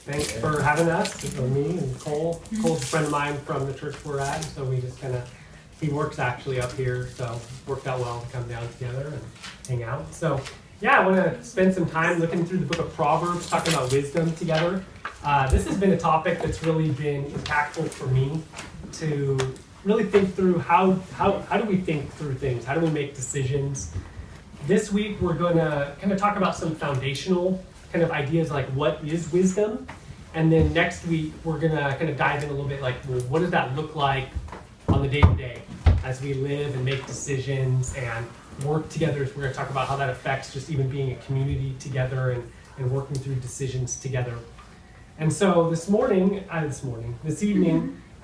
Thanks for having us, or me and Cole. Cole's a friend of mine from the church we're at, so we just kind of, he works actually up here, so it worked out well to come down together and hang out. So yeah, I want to spend some time looking through the book of Proverbs, talking about wisdom together. This has been a topic that's really been impactful for me to really think through how do we think through things? How do we make decisions? This week we're going to kind of talk about some foundational kind of ideas like what is wisdom, and then next week we're going to kind of dive in a little bit like, well, what does that look like on the day-to-day as we live and make decisions and work together. We're going to talk about how that affects just even being a community together and working through decisions together. And so this evening,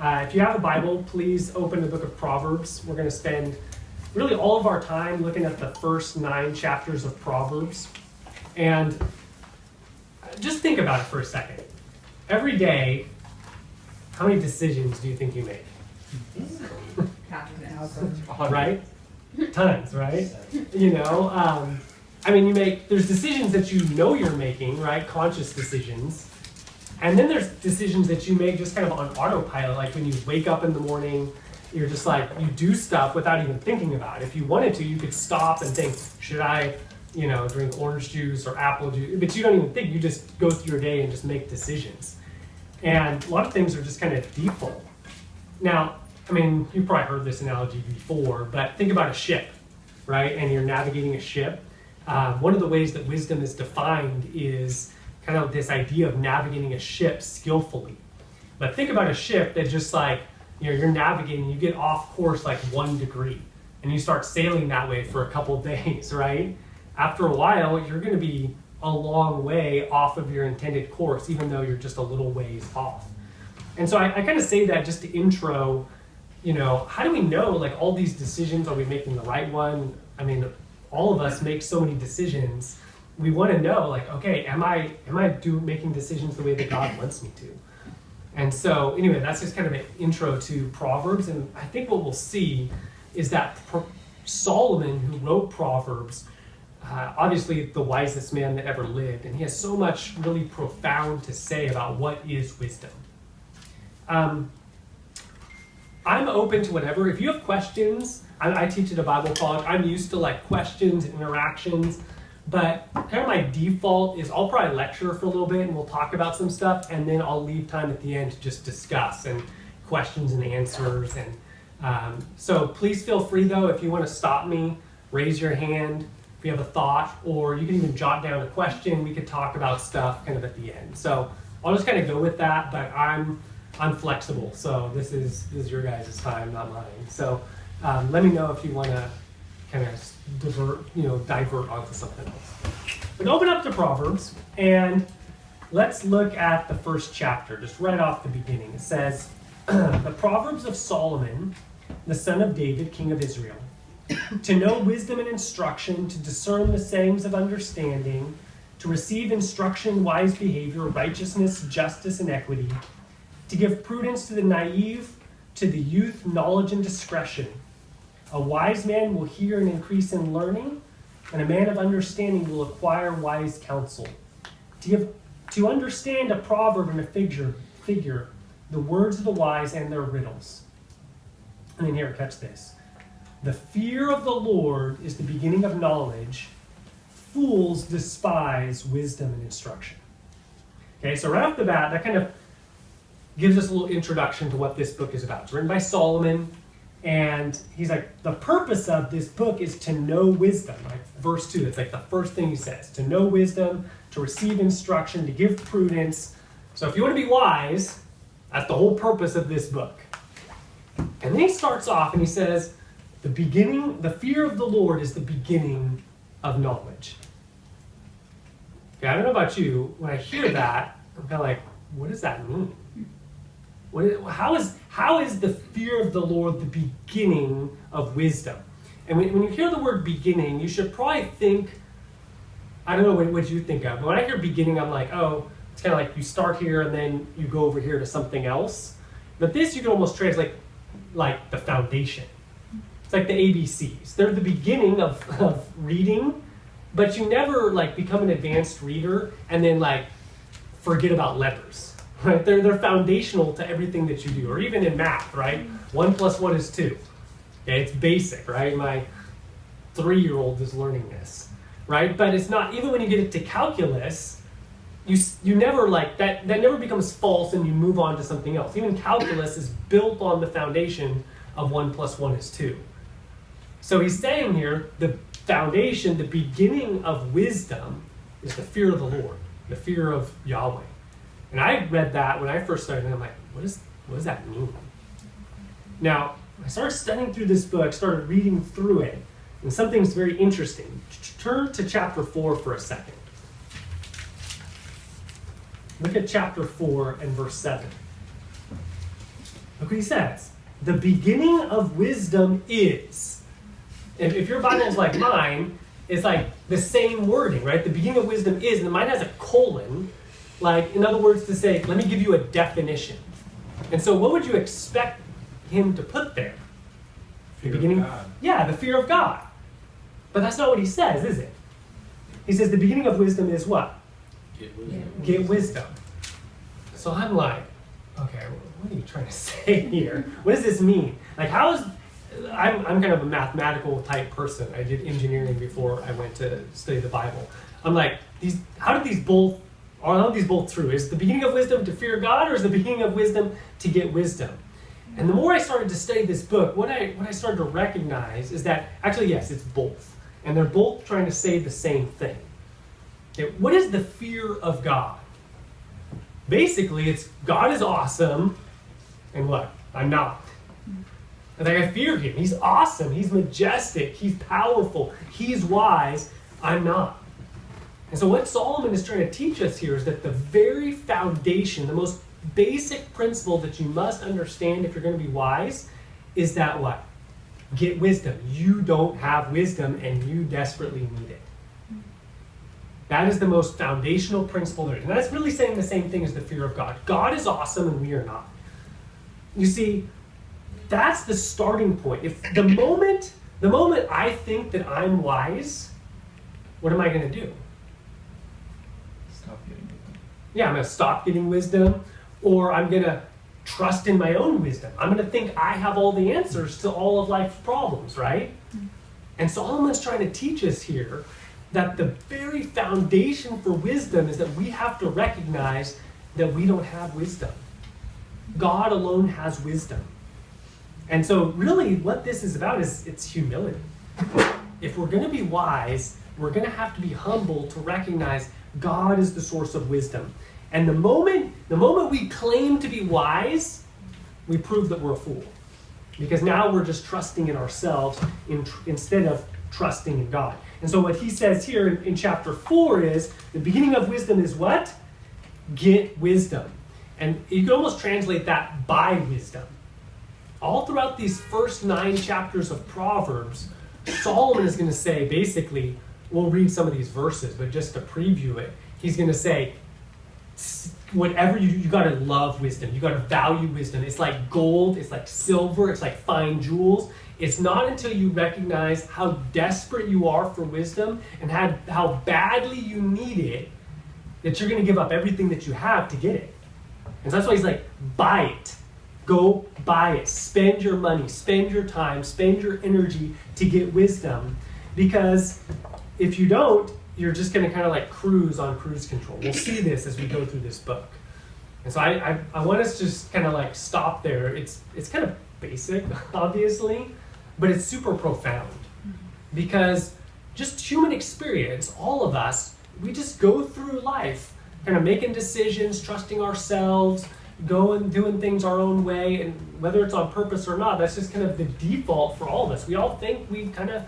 if you have a Bible, please open the book of Proverbs. We're going to spend really all of our time looking at the first 9 chapters of Proverbs. And just think about it for a second. Every day, how many decisions do you think you make? Right? Tons, right? You know, there's decisions that you know you're making, right? Conscious decisions. And then there's decisions that you make just kind of on autopilot, like when you wake up in the morning, you're just like, you do stuff without even thinking about it. If you wanted to, you could stop and think, should I, drink orange juice or apple juice? But you don't even think, you just go through your day and just make decisions. And a lot of things are just kind of default. Now, you've probably heard this analogy before, but think about a ship, right? And you're navigating a ship. One of the ways that wisdom is defined is kind of this idea of navigating a ship skillfully. But think about a ship that just like, you're navigating, you get off course like 1 degree, and you start sailing that way for a couple of days, right? After a while, you're going to be a long way off of your intended course, even though you're just a little ways off. And so I kind of say that just to intro, how do we know, like, all these decisions, are we making the right one? All of us make so many decisions. We want to know, like, okay, am I making decisions the way that God wants me to? And so, anyway, that's just kind of an intro to Proverbs. And I think what we'll see is that Solomon, who wrote Proverbs, obviously the wisest man that ever lived, and he has so much really profound to say about what is wisdom. I'm open to whatever. If you have questions, I teach at a Bible college. I'm used to like questions and interactions, but kind of my default is I'll probably lecture for a little bit and we'll talk about some stuff, and then I'll leave time at the end to just discuss and questions and answers. And so please feel free though, if you want to stop me, raise your hand if you have a thought, or you can even jot down a question. We could talk about stuff kind of at the end. So I'll just kind of go with that, but I'm flexible, so this is your guys' time, not mine. So let me know if you want to kind of divert onto something else. But open up to Proverbs, and let's look at the first chapter, just right off the beginning. It says, the Proverbs of Solomon, the son of David, king of Israel, to know wisdom and instruction, to discern the sayings of understanding, to receive instruction, wise behavior, righteousness, justice, and equity, to give prudence to the naive, to the youth knowledge and discretion. A wise man will hear and increase in learning, and a man of understanding will acquire wise counsel. To understand a proverb and a figure, the words of the wise and their riddles. And then here, catch this. The fear of the Lord is the beginning of knowledge. Fools despise wisdom and instruction. Okay, so right off the bat, that kind of gives us a little introduction to what this book is about. It's written by Solomon, and he's like, the purpose of this book is to know wisdom. Right? Verse 2, it's like the first thing he says, to know wisdom, to receive instruction, to give prudence. So if you want to be wise, that's the whole purpose of this book. And then he starts off and he says, the fear of the Lord is the beginning of knowledge. Okay, I don't know about you, when I hear that, I'm kind of like, what does that mean? How is the fear of the Lord the beginning of wisdom? And when you hear the word beginning, you should probably think, I don't know what you think of, but when I hear beginning, I'm like, oh, it's kind of like you start here and then you go over here to something else. But this you can almost translate like the foundation. It's like the ABCs. They're the beginning of reading, but you never like become an advanced reader and then like forget about letters, right? They're foundational to everything that you do, or even in math, right? 1 + 1 is 2. Okay, it's basic, right? My 3-year-old is learning this, right? But it's not, even when you get it to calculus, you never like, that never becomes false and you move on to something else. Even calculus is built on the foundation of 1 + 1 is 2. So he's saying here, the foundation, the beginning of wisdom is the fear of the Lord, the fear of Yahweh. And I read that when I first started, and I'm like, what does that mean? Now, I started studying through this book, started reading through it, and something's very interesting. Turn to chapter 4 for a second. Look at chapter 4 and verse 7. Look what he says. The beginning of wisdom is. And if your Bible is like mine, it's like the same wording, right? The beginning of wisdom is, and mine has a colon, like, in other words, to say, let me give you a definition. And so what would you expect him to put there? Fear the beginning, of God. Yeah, the fear of God. But that's not what he says, is it? He says the beginning of wisdom is what? Get wisdom. Get wisdom. So I'm like, okay, what are you trying to say here? What does this mean? Like, how is... I'm kind of a mathematical type person. I did engineering before I went to study the Bible. I'm like, how are these both true? Is the beginning of wisdom to fear God, or is the beginning of wisdom to get wisdom? And the more I started to study this book, what I started to recognize is that, actually, yes, it's both. And they're both trying to say the same thing. Okay, what is the fear of God? Basically, it's God is awesome, and what? I'm not. And like, I fear him. He's awesome. He's majestic. He's powerful. He's wise. I'm not. And so what Solomon is trying to teach us here is that the very foundation, the most basic principle that you must understand if you're going to be wise is that what? Get wisdom. You don't have wisdom and you desperately need it. That is the most foundational principle there is. And that's really saying the same thing as the fear of God. God is awesome and we are not. You see, that's the starting point. If the moment I think that I'm wise, what am I going to do? Stop getting wisdom. Yeah, I'm going to stop getting wisdom, or I'm going to trust in my own wisdom. I'm going to think I have all the answers to all of life's problems, right? And Solomon's trying to teach us here that the very foundation for wisdom is that we have to recognize that we don't have wisdom. God alone has wisdom. And so really what this is about is it's humility. If we're going to be wise, we're going to have to be humble to recognize God is the source of wisdom. And the moment we claim to be wise, we prove that we're a fool. Because now we're just trusting in ourselves instead of trusting in God. And so what he says here in chapter 4 is, the beginning of wisdom is what? Get wisdom. And you can almost translate that by wisdom. All throughout these first 9 chapters of Proverbs, Solomon is going to say, basically, we'll read some of these verses, but just to preview it, he's going to say, whatever you got to love wisdom. You got to value wisdom. It's like gold. It's like silver. It's like fine jewels. It's not until you recognize how desperate you are for wisdom and how badly you need it that you're going to give up everything that you have to get it. And so that's why he's like, buy it. Go buy it. Spend your money. Spend your time. Spend your energy to get wisdom. Because if you don't, you're just going to kind of like cruise on cruise control. We'll see this as we go through this book. And so I want us to just kind of like stop there. It's kind of basic, obviously, but it's super profound. Because just human experience, all of us, we just go through life kind of making decisions, trusting ourselves, going, doing things our own way, and whether it's on purpose or not, that's just kind of the default for all of us. We all think we kind of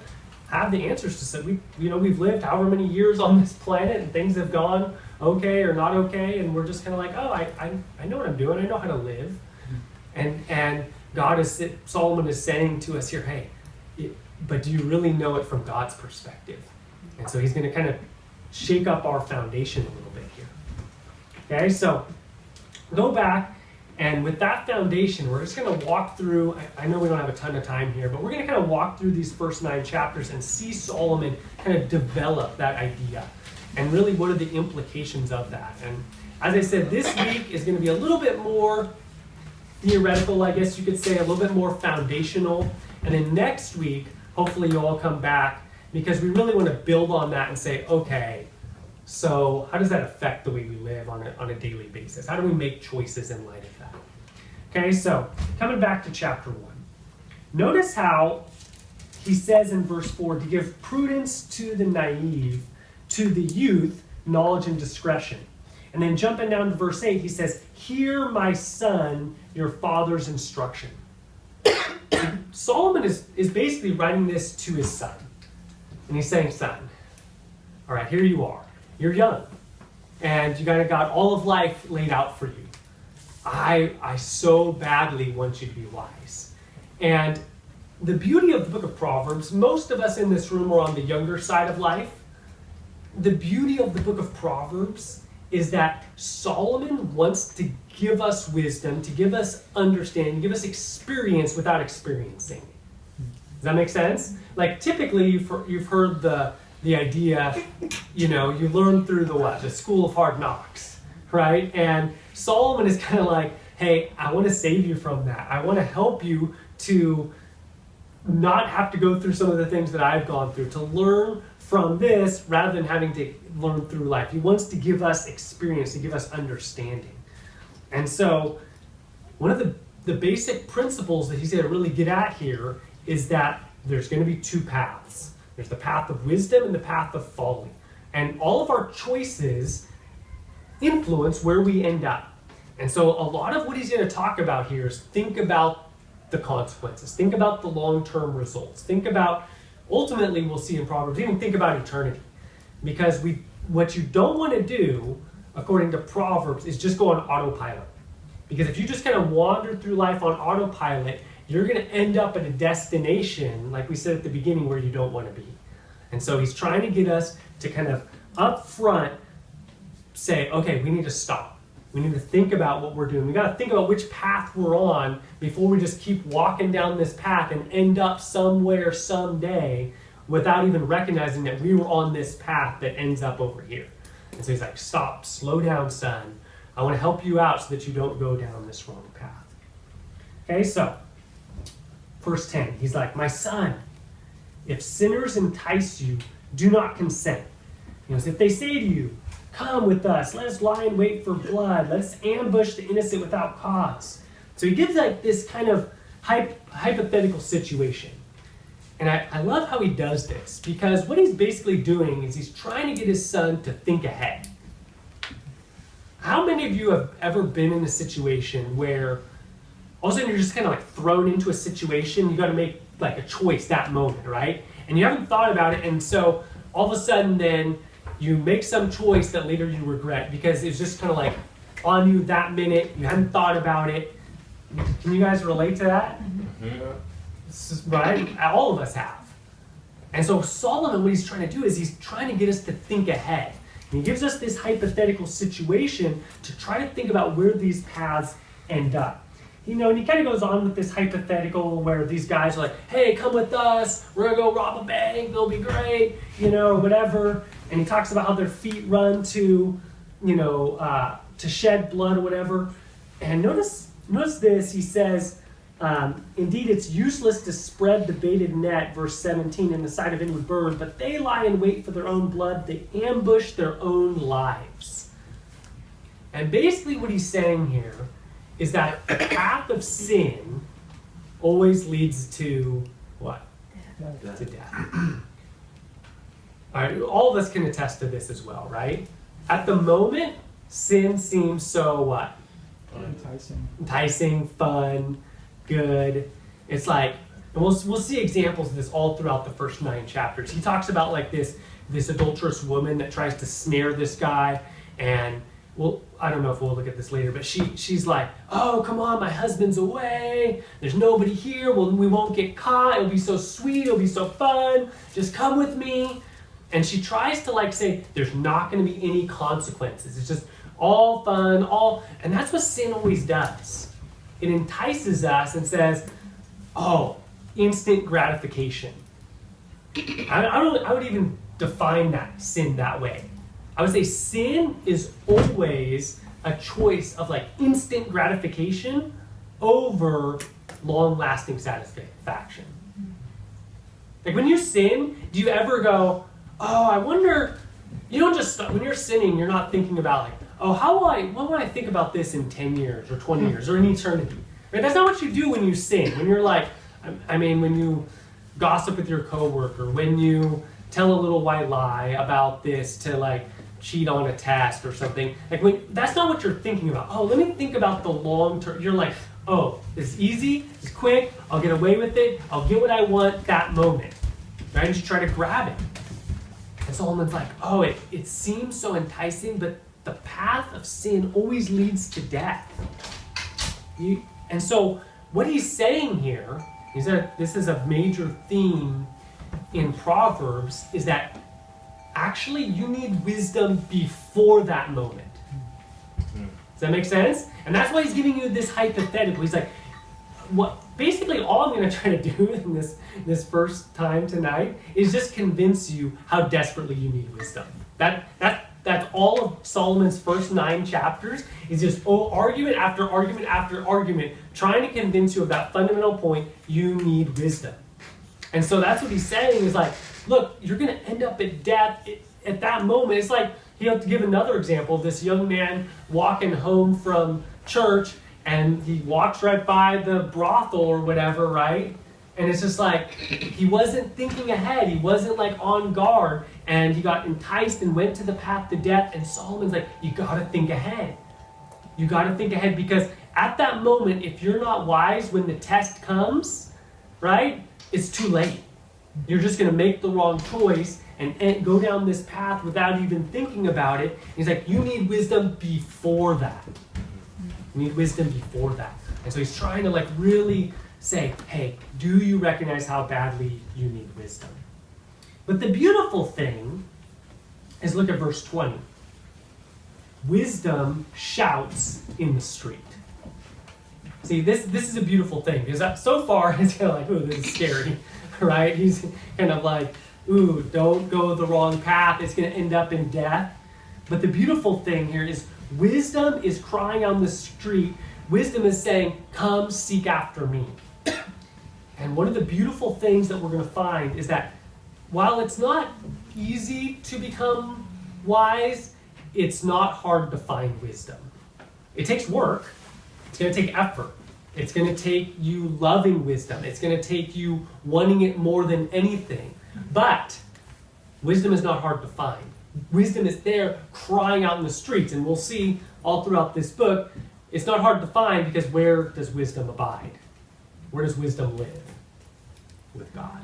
have the answers to say, we've lived however many years on this planet and things have gone okay or not okay, and we're just kind of like, oh, I know what I'm doing, I know how to live. And Solomon is saying to us here, hey, but do you really know it from God's perspective? And so he's going to kind of shake up our foundation a little bit here. Okay, so go back, and with that foundation, we're just going to walk through, I know we don't have a ton of time here, but we're going to kind of walk through these first 9 chapters and see Solomon kind of develop that idea. And really, what are the implications of that? And as I said, this week is going to be a little bit more theoretical, I guess you could say, a little bit more foundational. And then next week, hopefully you'll all come back because we really want to build on that and say, okay, so how does that affect the way we live on a daily basis? How do we make choices in light of that? Okay, so coming back to chapter 1. Notice how he says in verse 4, to give prudence to the naive, to the youth, knowledge and discretion. And then jumping down to verse 8, he says, hear, my son, your father's instruction. Solomon is basically writing this to his son. And he's saying, son, all right, here you are. You're young. And you got all of life laid out for you. I so badly want you to be wise. And the beauty of the book of Proverbs, most of us in this room are on the younger side of life. The beauty of the book of Proverbs is that Solomon wants to give us wisdom, to give us understanding, give us experience without experiencing. Does that make sense? Like typically you've heard the idea, you learn through the school of hard knocks, right? And Solomon is kind of like, hey, I want to save you from that. I want to help you to not have to go through some of the things that I've gone through, to learn from this rather than having to learn through life. He wants to give us experience, to give us understanding. And so one of the basic principles that he's going to really get at here is that there's going to be two paths. There's the path of wisdom and the path of folly. And all of our choices influence where we end up. And so a lot of what he's going to talk about here is think about the consequences. Think about the long-term results. Think about, ultimately we'll see in Proverbs, even think about eternity. Because what you don't want to do, according to Proverbs, is just go on autopilot. Because if you just kind of wander through life on autopilot, you're going to end up at a destination, like we said at the beginning, where you don't want to be. And so he's trying to get us to kind of up front say, okay, we need to stop. We need to think about what we're doing. We got to think about which path we're on before we just keep walking down this path and end up somewhere someday without even recognizing that we were on this path that ends up over here. And so he's like, stop, slow down, son. I want to help you out so that you don't go down this wrong path. Okay, so verse 10, he's like, my son, if sinners entice you, do not consent. So if they say to you, come with us, let us lie in wait for blood, let's ambush the innocent without cause. So he gives like this kind of hypothetical situation. And I love how he does this, because what he's basically doing is he's trying to get his son to think ahead. How many of you have ever been in a situation where all of a sudden you're just kind of like thrown into a situation, you got to make like a choice that moment, right? And you haven't thought about it, and so all of a sudden then you make some choice that later you regret because it's just kind of like on you that minute, you hadn't thought about it. Can you guys relate to that? Mm-hmm. This is, right? All of us have. And so Solomon, what he's trying to do is he's trying to get us to think ahead. And he gives us this hypothetical situation to try to think about where these paths end up. And he kind of goes on with this hypothetical where these guys are like, hey, come with us, we're going to go rob a bank, it'll be great, or whatever. And he talks about how their feet run to shed blood or whatever. And notice this, he says, indeed, it's useless to spread the baited net, verse 17, in the sight of inward bird, but they lie in wait for their own blood, they ambush their own lives. And basically what he's saying here is that the path of sin always leads to what? Death. To death. All right, all of us can attest to this as well, right? At the moment, sin seems so what? Enticing, fun, good. It's like, and we'll see examples of this all throughout the first 9 chapters. He talks about like this adulterous woman that tries to snare this guy, and I don't know if we'll look at this later, but she's like, oh, come on, my husband's away. There's nobody here. Well, we won't get caught. It'll be so sweet. It'll be so fun. Just come with me. And she tries to like say, there's not going to be any consequences. It's just all fun, and that's what sin always does. It entices us and says, oh, instant gratification. I would even define that sin that way. I would say sin is always a choice of like instant gratification over long-lasting satisfaction. Like when you sin, do you ever go, oh, I wonder, you don't just, when you're sinning, you're not thinking about like, oh, what will I think about this in 10 years or 20 years or in eternity? Right? That's not what you do when you sin. When you're like, when you gossip with your coworker, when you tell a little white lie about this to like cheat on a test or something, like that's not what you're thinking about. Oh, let me think about the long term. You're like, oh, it's easy, it's quick, I'll get away with it, I'll get what I want that moment. Right? And you try to grab it. And Solomon's like, oh, it seems so enticing, but the path of sin always leads to death. And so what he's saying here is that this is a major theme in Proverbs, is that actually you need wisdom before that moment. Does that make sense? And that's why he's giving you this hypothetical. He's like, basically all I'm going to try to do in this first time tonight is just convince you how desperately you need wisdom. That's all of Solomon's first 9 chapters, is just argument after argument after argument, trying to convince you of that fundamental point: you need wisdom. And so that's what he's saying is like, look, you're going to end up at death at that moment. It's like, he'll give another example, this young man walking home from church, and he walks right by the brothel or whatever, right? And it's just like, he wasn't thinking ahead. He wasn't like on guard, and he got enticed and went to the path to death. And Solomon's like, you got to think ahead. You got to think ahead, because at that moment, if you're not wise when the test comes, right, it's too late. You're just going to make the wrong choice and go down this path without even thinking about it. He's like, you need wisdom before that. You need wisdom before that. And so he's trying to like really say, hey, do you recognize how badly you need wisdom? But the beautiful thing is, look at verse 20. Wisdom shouts in the street. See, this is a beautiful thing, because so far it's kind of like, ooh, this is scary, right? He's kind of like, ooh, don't go the wrong path. It's going to end up in death. But the beautiful thing here is wisdom is crying on the street. Wisdom is saying, come seek after me. And one of the beautiful things that we're going to find is that while it's not easy to become wise, it's not hard to find wisdom. It takes work. It's going to take effort. It's going to take you loving wisdom. It's going to take you wanting it more than anything. But wisdom is not hard to find. Wisdom is there crying out in the streets. And we'll see all throughout this book, it's not hard to find, because where does wisdom abide? Where does wisdom live? With God.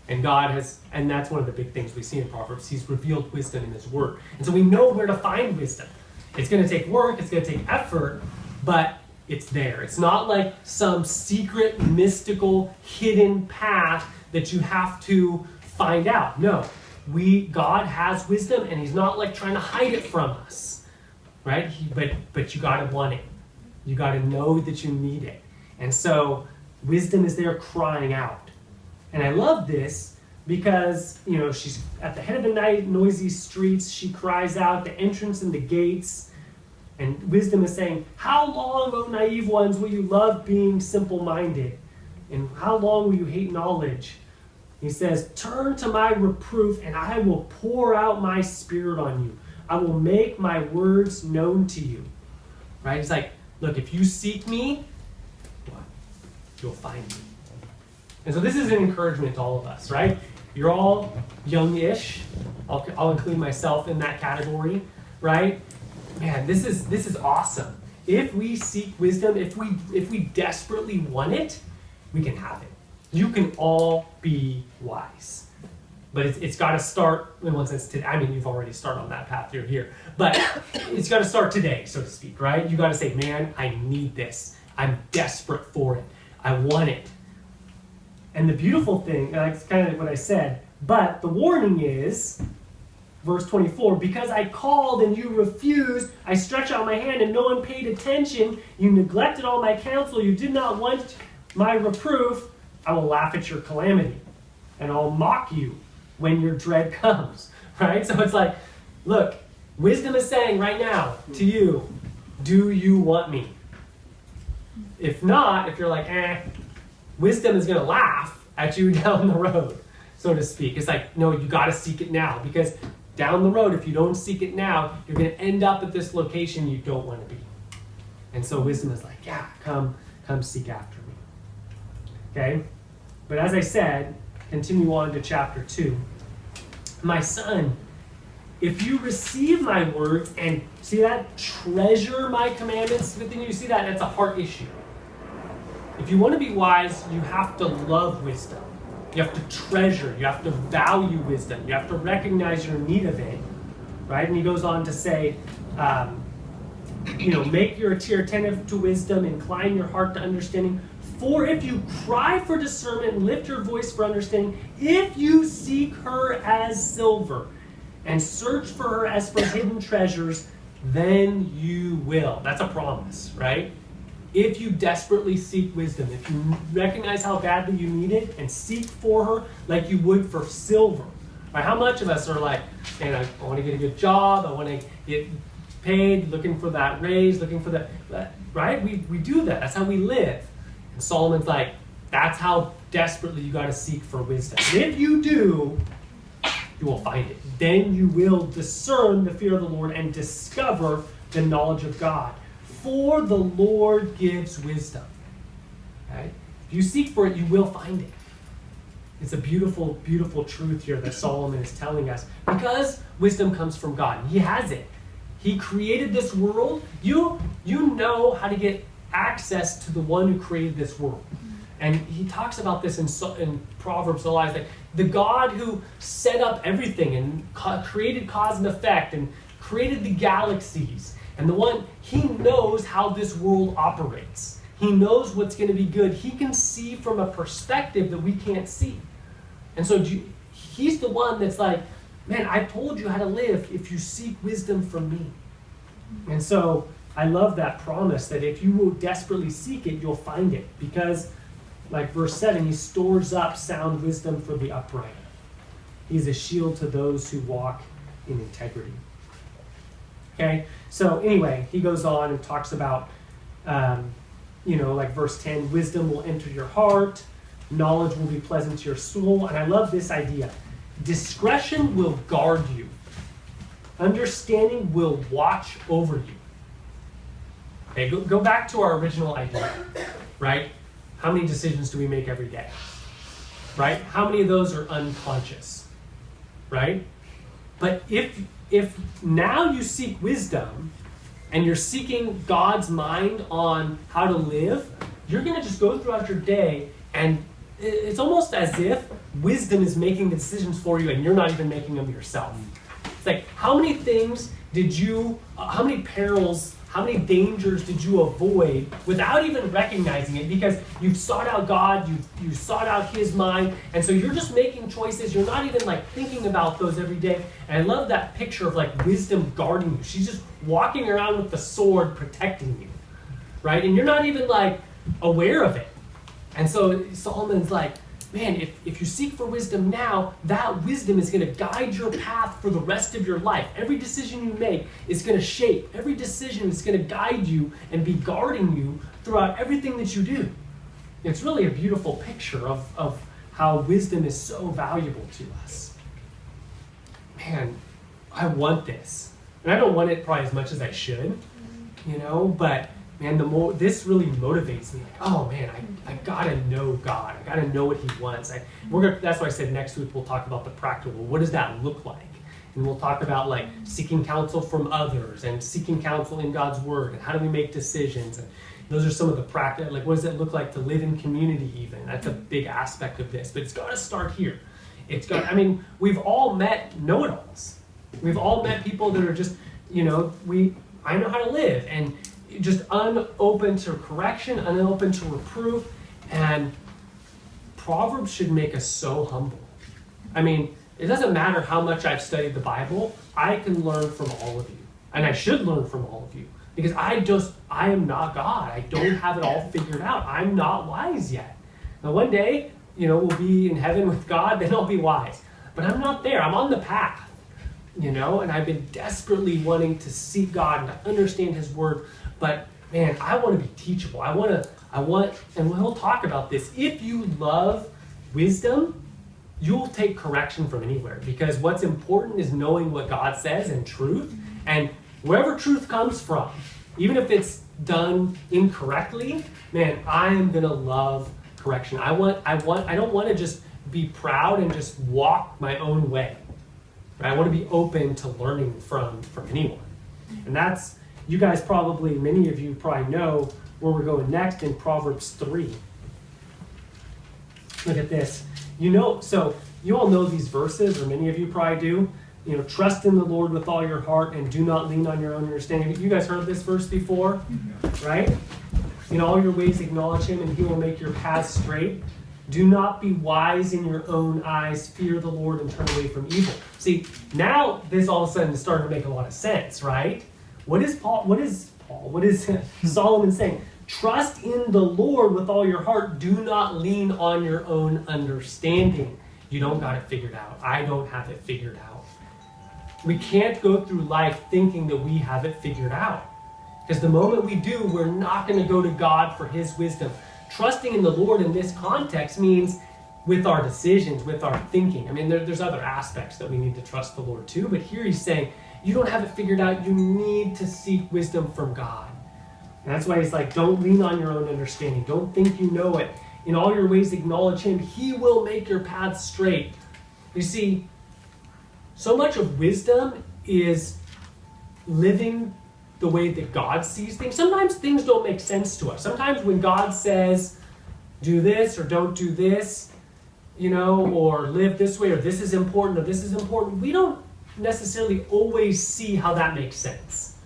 And God has, and that's one of the big things we see in Proverbs. He's revealed wisdom in his word. And so we know where to find wisdom. It's going to take work, it's going to take effort, but it's there. It's not like some secret, mystical, hidden path that you have to find out. No, God has wisdom, and he's not like trying to hide it from us, right? But you got to want it. You got to know that you need it. And so wisdom is there crying out. And I love this because, she's at the head of the night, noisy streets. She cries out, the entrance and the gates. And wisdom is saying, how long, O naive ones, will you love being simple-minded? And how long will you hate knowledge? He says, turn to my reproof, and I will pour out my spirit on you. I will make my words known to you. Right? He's like, look, if you seek me, what? You'll find me. And so this is an encouragement to all of us, right? You're all young-ish. I'll include myself in that category, right? Man, this is awesome. If we seek wisdom, if we desperately want it, we can have it. You can all be wise. But it's got to start, in one sense, today. You've already started on that path. You're here. But it's got to start today, so to speak, right? You got to say, man, I need this. I'm desperate for it. I want it. And the beautiful thing, that's kind of what I said, but the warning is, verse 24, because I called and you refused, I stretched out my hand and no one paid attention. You neglected all my counsel. You did not want my reproof. I will laugh at your calamity, and I'll mock you when your dread comes, right? So it's like, look, wisdom is saying right now to you, do you want me? If not, if you're like, wisdom is going to laugh at you down the road, so to speak. It's like, no, you got to seek it now, because down the road, if you don't seek it now, you're going to end up at this location you don't want to be. And so wisdom is like, yeah, come seek after me. Okay? But as I said, continue on to chapter 2. My son, if you receive my words and, see that, treasure my commandments within you, see that, that's a heart issue. If you want to be wise, you have to love wisdom. You have to treasure, you have to value wisdom, you have to recognize your need of it, right? And he goes on to say, make your ear attentive to wisdom, incline your heart to understanding. For if you cry for discernment and lift your voice for understanding, if you seek her as silver and search for her as for hidden treasures, then you will. That's a promise, right? If you desperately seek wisdom, if you recognize how badly you need it and seek for her like you would for silver. Right? How much of us are like, man, I want to get a good job, I want to get paid, looking for that raise, looking for that, right? We do that. That's how we live. And Solomon's like, that's how desperately you got to seek for wisdom. And if you do, you will find it. Then you will discern the fear of the Lord and discover the knowledge of God. For the Lord gives wisdom. Okay? If you seek for it, you will find it. It's a beautiful, beautiful truth here that Solomon is telling us. Because wisdom comes from God. He has it. He created this world. You know how to get access to the one who created this world. And he talks about this in Proverbs a lot. It's like the God who set up everything and created cause and effect and created the galaxies. And the one, he knows how this world operates. He knows what's going to be good. He can see from a perspective that we can't see. And so he's the one that's like, man, I told you how to live if you seek wisdom from me. And so I love that promise that if you will desperately seek it, you'll find it. Because, like verse 7, he stores up sound wisdom for the upright. He's a shield to those who walk in integrity. Okay, so anyway, he goes on and talks about, like verse 10, wisdom will enter your heart, knowledge will be pleasant to your soul. And I love this idea. Discretion will guard you. Understanding will watch over you. Okay, go back to our original idea, right? How many decisions do we make every day? Right? How many of those are unconscious? Right? But if now you seek wisdom and you're seeking God's mind on how to live, you're going to just go throughout your day and it's almost as if wisdom is making the decisions for you and you're not even making them yourself. It's like, how many things did you, how many perils, how many dangers did you avoid without even recognizing it? Because you've sought out God, you sought out his mind, and so you're just making choices. You're not even like thinking about those every day. And I love that picture of like wisdom guarding you. She's just walking around with the sword protecting you, right? And you're not even like aware of it. And so Solomon's like, man, if you seek for wisdom now, that wisdom is going to guide your path for the rest of your life. Every decision you make is going to shape. Every decision is going to guide you and be guarding you throughout everything that you do. It's really a beautiful picture of how wisdom is so valuable to us. Man, I want this. And I don't want it probably as much as I should, but man, this really motivates me. Like, oh man, I gotta know God. I gotta know what he wants. That's why I said next week we'll talk about the practical. What does that look like? And we'll talk about like seeking counsel from others and seeking counsel in God's word and how do we make decisions. And those are some of the practical, like what does it look like to live in community even? That's a big aspect of this, but it's gotta start here. We've all met know-it-alls. We've all met people that are just, I know how to live, and just unopen to correction, unopen to reproof, and Proverbs should make us so humble. It doesn't matter how much I've studied the Bible, I can learn from all of you. And I should learn from all of you. Because I am not God. I don't have it all figured out. I'm not wise yet. Now one day, we'll be in heaven with God, then I'll be wise. But I'm not there. I'm on the path. And I've been desperately wanting to seek God and to understand his word. But man, I want to be teachable. And we'll talk about this. If you love wisdom, you'll take correction from anywhere, because what's important is knowing what God says and truth. And wherever truth comes from, even if it's done incorrectly, man, I am gonna love correction. I don't want to just be proud and just walk my own way. Right? I want to be open to learning from anyone. And that's, you guys probably, many of you probably know where we're going next in Proverbs 3. Look at this. So you all know these verses, or many of you probably do. Trust in the Lord with all your heart and do not lean on your own understanding. You guys heard this verse before, right? In all your ways acknowledge him and he will make your paths straight. Do not be wise in your own eyes. Fear the Lord and turn away from evil. See, now this all of a sudden is starting to make a lot of sense, right? What is Solomon saying? Trust in the Lord with all your heart. Do not lean on your own understanding. You don't got it figured out. I don't have it figured out. We can't go through life thinking that we have it figured out. Because the moment we do, we're not going to go to God for his wisdom. Trusting in the Lord in this context means with our decisions, with our thinking. I mean, there's other aspects that we need to trust the Lord too, but here he's saying, you don't have it figured out. You need to seek wisdom from God. And that's why he's like, don't lean on your own understanding. Don't think you know it. In all your ways, acknowledge him. He will make your paths straight. You see, so much of wisdom is living the way that God sees things. Sometimes things don't make sense to us. Sometimes when God says, do this or don't do this, or live this way, or this is important, or this is important, we don't necessarily always see how that makes sense,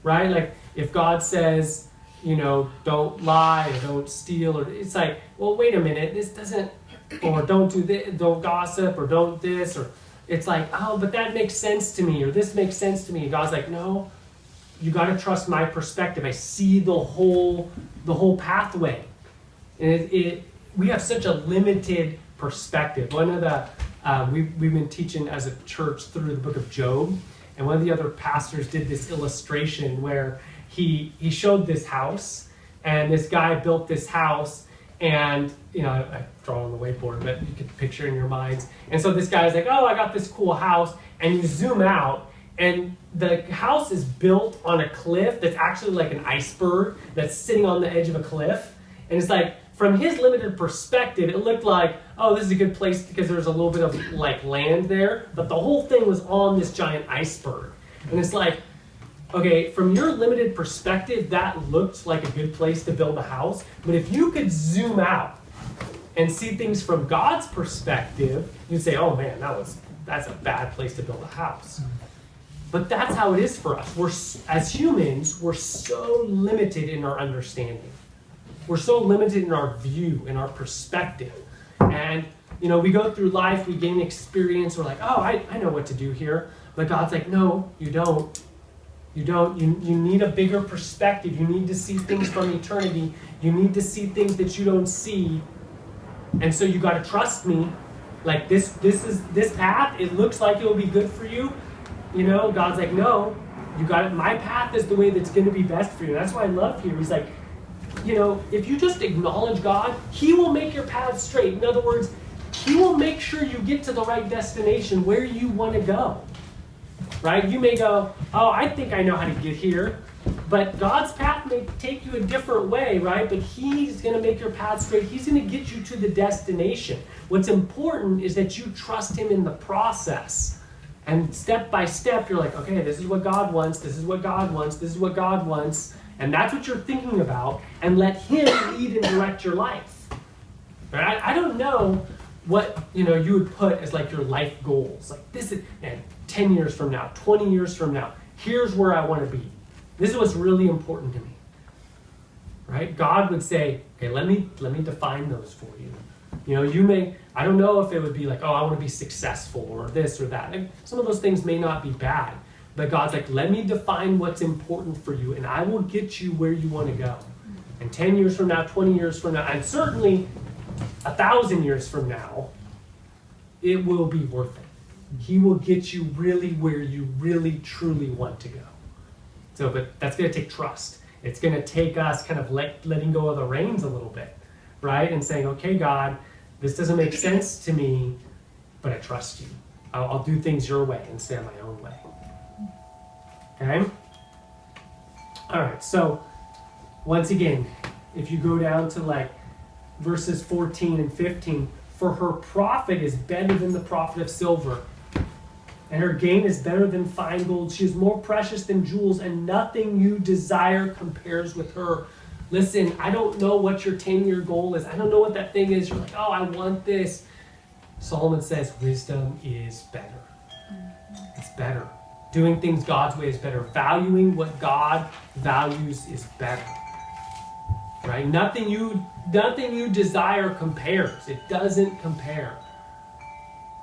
right? Like if God says, don't lie or don't steal, or it's like, well, wait a minute, this doesn't, or don't do this, don't gossip, or don't this, or it's like, oh, but that makes sense to me, or this makes sense to me. And God's like, no, you got to trust my perspective. I see the whole pathway. And we have such a limited perspective. One of the we've been teaching as a church through the book of Job, and one of the other pastors did this illustration where he showed this house, and this guy built this house, and I draw on the whiteboard, but you can picture in your minds. And so this guy's like, oh, I got this cool house, and you zoom out, and the house is built on a cliff that's actually like an iceberg that's sitting on the edge of a cliff. And it's like, from his limited perspective, it looked like, oh, this is a good place because there's a little bit of like land there. But the whole thing was on this giant iceberg. And it's like, okay, from your limited perspective, that looked like a good place to build a house. But if you could zoom out and see things from God's perspective, you'd say, oh man, that's a bad place to build a house. But that's how it is for us. As humans, we're so limited in our understanding. We're so limited in our view, in our perspective. And, we go through life, we gain experience, we're like, oh, I know what to do here. But God's like, no, you don't. You don't. You need a bigger perspective. You need to see things from eternity. You need to see things that you don't see. And so you got to trust me. Like this path, it looks like it will be good for you. God's like, no, you got it. My path is the way that's going to be best for you. That's why I love here. He's like, if you just acknowledge God, he will make your path straight. In other words, he will make sure you get to the right destination where you want to go. Right? You may go, oh, I think I know how to get here. But God's path may take you a different way, right? But he's going to make your path straight. He's going to get you to the destination. What's important is that you trust him in the process. And step by step, you're like, okay, this is what God wants, this is what God wants, this is what God wants. And that's what you're thinking about. And let him lead and direct your life. Right? I don't know what you would put as like your life goals. Like this is 10 years from now, 20 years from now, here's where I want to be. This is what's really important to me. Right? God would say, okay, let me define those for you. I don't know if it would be like, oh, I want to be successful or this or that. Like, some of those things may not be bad. But God's like, let me define what's important for you, and I will get you where you want to go. And 10 years from now, 20 years from now, and certainly 1,000 years from now, it will be worth it. He will get you really where you really, truly want to go. So, but that's going to take trust. It's going to take us kind of letting go of the reins a little bit, right? And saying, okay, God, this doesn't make sense to me, but I trust you. I'll do things your way instead of my own way. Okay? All right, so once again, if you go down to like verses 14 and 15, for her profit is better than the profit of silver, and her gain is better than fine gold. She is more precious than jewels, and nothing you desire compares with her. Listen, I don't know what your 10-year goal is. I don't know what that thing is. You're like, oh, I want this. Solomon says wisdom is better. It's better. Doing things God's way is better. Valuing what God values is better. Right? Nothing you desire compares. It doesn't compare.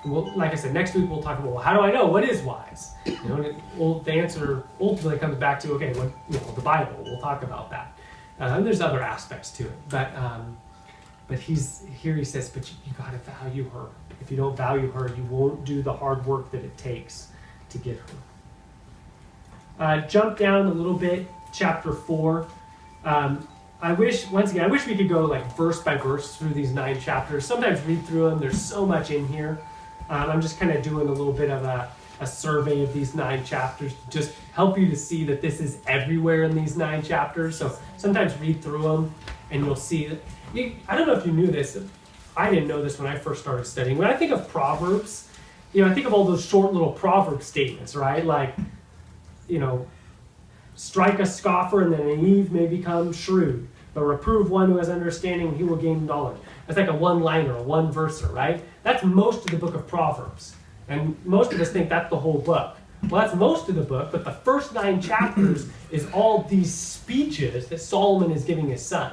Well, like I said, next week we'll talk about, well, how do I know what is wise? The answer ultimately comes back to, okay, the Bible. We'll talk about that. And there's other aspects to it, but he says, but you got to value her. If you don't value her, you won't do the hard work that it takes to get her. Jump down a little bit, chapter 4. I wish we could go like verse by verse through these 9 chapters. Sometimes read through them. There's so much in here. I'm just kind of doing a little bit of a survey of these 9 chapters to just help you to see that this is everywhere in these 9 chapters. So sometimes read through them and you'll see that. I don't know if you knew this. I didn't know this when I first started studying. When I think of Proverbs, I think of all those short little proverb statements, right? Like, strike a scoffer and the naive may become shrewd, but reprove one who has understanding and he will gain knowledge. That's like a one-liner, a one-verser, right? That's most of the book of Proverbs. And most of us think that's the whole book. Well, that's most of the book, but the first 9 chapters is all these speeches that Solomon is giving his son.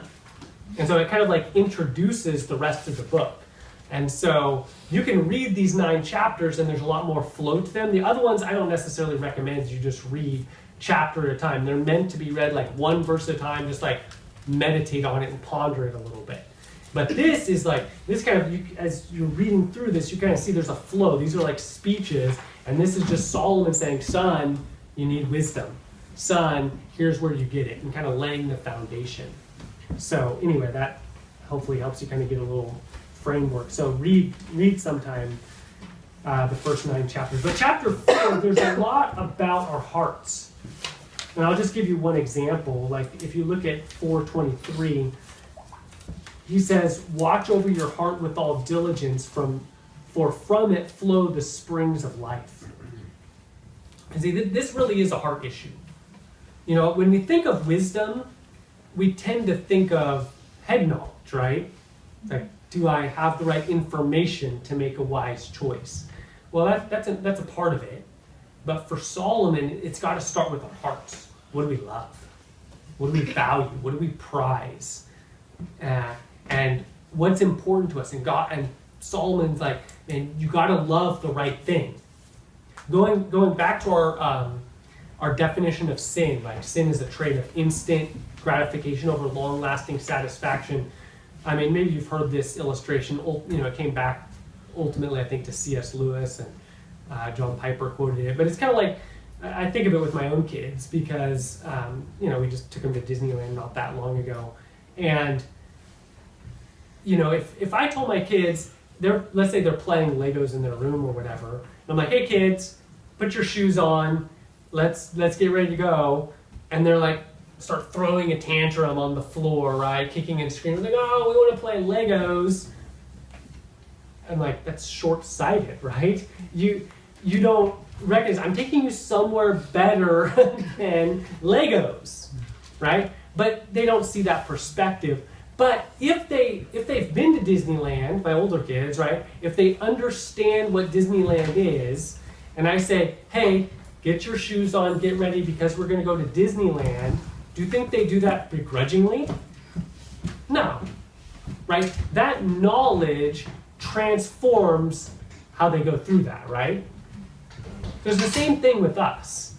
And so it kind of like introduces the rest of the book. And so you can read these 9 chapters and there's a lot more flow to them. The other ones I don't necessarily recommend you just read chapter at a time. They're meant to be read like one verse at a time, just like meditate on it and ponder it a little bit. But this is like, this kind of, as you're reading through this, you kind of see there's a flow. These are like speeches, and this is just Solomon saying, son, you need wisdom. Son, here's where you get it, and kind of laying the foundation. So anyway, that hopefully helps you kind of get a little framework. So read sometime the first 9 chapters. But chapter 4, there's a lot about our hearts. And I'll just give you one example. Like if you look at 4:23, he says, watch over your heart with all diligence, for from it flow the springs of life. And see, this really is a heart issue. When we think of wisdom, we tend to think of head knowledge, right? Like, do I have the right information to make a wise choice? Well, that's a part of it. But for Solomon, it's got to start with our hearts. What do we love? What do we value? What do we prize? And what's important to us? And Solomon's like, man, you got to love the right thing. Going back to our definition of sin, like sin is a trait of instant gratification over long-lasting satisfaction. I mean, maybe you've heard this illustration. It came back ultimately, I think, to C.S. Lewis, and John Piper quoted it. But it's kind of like, I think of it with my own kids because, we just took them to Disneyland not that long ago. And, if I told my kids, let's say they're playing Legos in their room or whatever, and I'm like, hey kids, put your shoes on, let's get ready to go. And they're like, start throwing a tantrum on the floor, right? Kicking and screaming, like, oh, we want to play Legos. And like, that's short-sighted, right? You don't recognize, I'm taking you somewhere better than Legos, right? But they don't see that perspective. But if they've been to Disneyland, my older kids, right? If they understand what Disneyland is, and I say, hey, get your shoes on, get ready because we're going to go to Disneyland, do you think they do that begrudgingly? No, right? That knowledge transforms how they go through that, right? There's the same thing with us,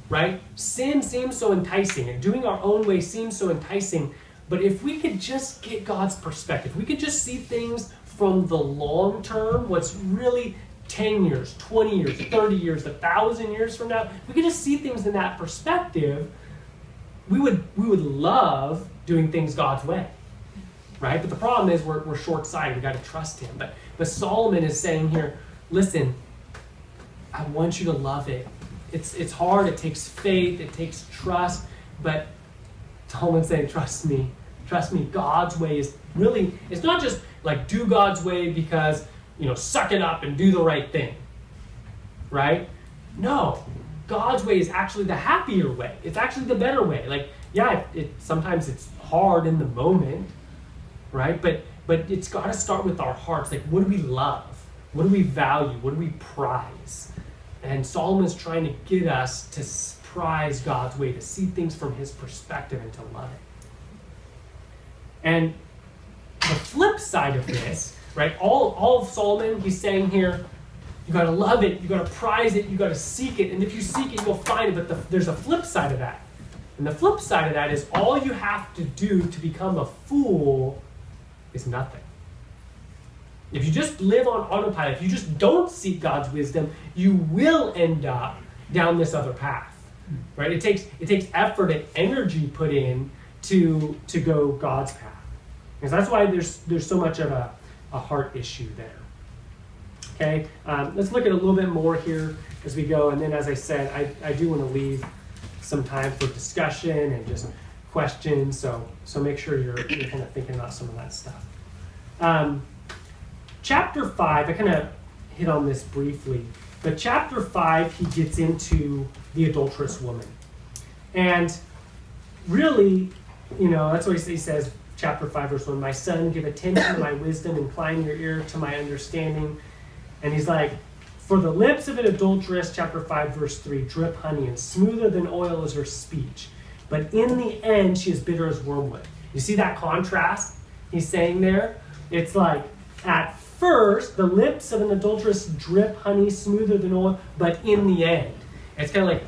right? Sin seems so enticing, and doing our own way seems so enticing, but if we could just get God's perspective, we could just see things from the long term, what's really 10 years, 20 years, 30 years, 1,000 years from now, we could just see things in that perspective, we would love doing things God's way, right? But the problem is we're short-sighted. We got to trust him. But Solomon is saying here, listen, I want you to love it. It's hard. It takes faith. It takes trust. But Solomon's saying, trust me. Trust me. God's way is really, it's not just like do God's way because, suck it up and do the right thing, right? No. God's way is actually the happier way. It's actually the better way. Like, yeah, sometimes it's hard in the moment, right? But it's got to start with our hearts. Like, what do we love? What do we value? What do we prize? And Solomon's trying to get us to prize God's way, to see things from his perspective and to love it. And the flip side of this, right? All of Solomon, he's saying here, you got to love it, you got to prize it, you got to seek it, and if you seek it, you'll find it. But there's a flip side of that. And the flip side of that is all you have to do to become a fool is nothing. If you just live on autopilot, if you just don't seek God's wisdom, you will end up down this other path, right? It takes effort and energy put in to go God's path. Because that's why there's so much of a heart issue there. Okay, let's look at a little bit more here as we go, and then as I said, I do want to leave some time for discussion and just questions, so make sure you're kind of thinking about some of that stuff. Chapter 5, I kind of hit on this briefly, but chapter 5, he gets into the adulterous woman. And really, that's what he says, chapter 5, verse 1, my son, give attention to my wisdom, incline your ear to my understanding. And he's like, for the lips of an adulteress, chapter 5, verse 3, drip honey, and smoother than oil is her speech. But in the end, she is bitter as wormwood. You see that contrast he's saying there? It's like, at first, the lips of an adulteress drip honey, smoother than oil, but in the end. It's kind of like,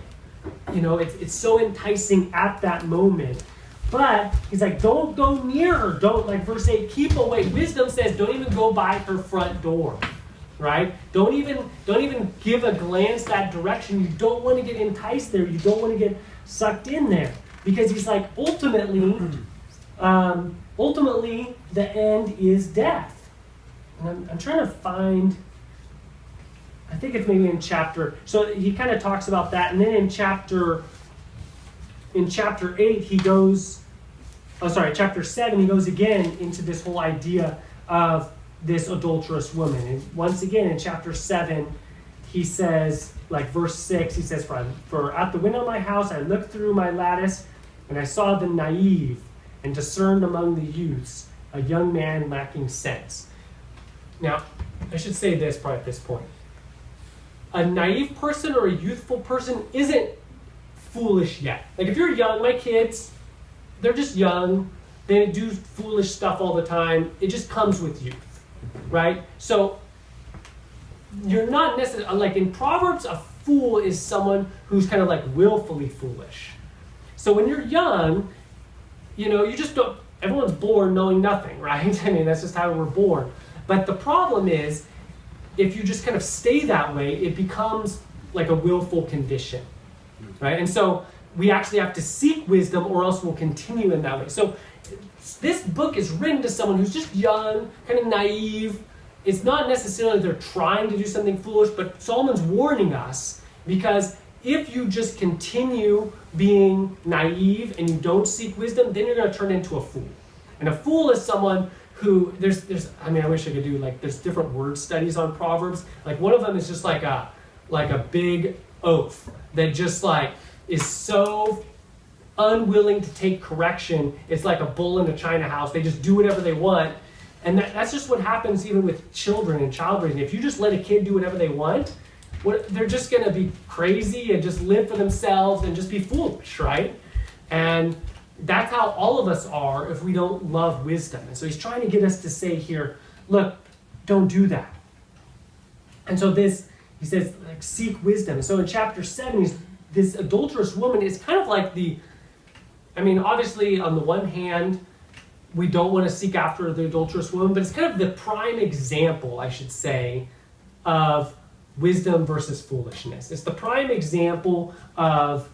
it's so enticing at that moment. But he's like, don't go near her. Don't, like verse 8, keep away. Wisdom says, don't even go by her front door. Right? Don't even give a glance that direction. You don't want to get enticed there. You don't want to get sucked in there. Because he's like, ultimately, the end is death. And I'm trying to find, I think it's maybe in chapter, so he kind of talks about that. And then in chapter 8, he goes, chapter 7, he goes again into this whole idea of this adulterous woman. And once again, in chapter 7, he says, like verse 6, he says, for at the window of my house I looked through my lattice, and I saw the naive, and discerned among the youths a young man lacking sense. Now, I should say this probably at this point. A naive person or a youthful person isn't foolish yet. Like if you're young, my kids, they're just young. They do foolish stuff all the time. It just comes with youth. Right? So you're not necessarily, like in Proverbs, a fool is someone who's kind of like willfully foolish. So when you're young, you just don't, everyone's born knowing nothing, right? I mean, that's just how we're born. But the problem is, if you just kind of stay that way, it becomes like a willful condition, right? And so we actually have to seek wisdom or else we'll continue in that way. So this book is written to someone who's just young, kind of naive. It's not necessarily they're trying to do something foolish, but Solomon's warning us because if you just continue being naive and you don't seek wisdom, then you're going to turn into a fool. And a fool is someone who, I wish I could do, there's different word studies on Proverbs. Like one of them is just like a big oaf that just is so unwilling to take correction. It's like a bull in a china house. They just do whatever they want. And that's just what happens even with children and child raising. If you just let a kid do whatever they want, they're just going to be crazy and just live for themselves and just be foolish, right? And that's how all of us are if we don't love wisdom. And so he's trying to get us to say here, look, don't do that. And so he says, seek wisdom. So in chapter 7, this adulterous woman is kind of like obviously on the one hand, we don't want to seek after the adulterous woman, but it's kind of the prime example, I should say, of wisdom versus foolishness. It's the prime example of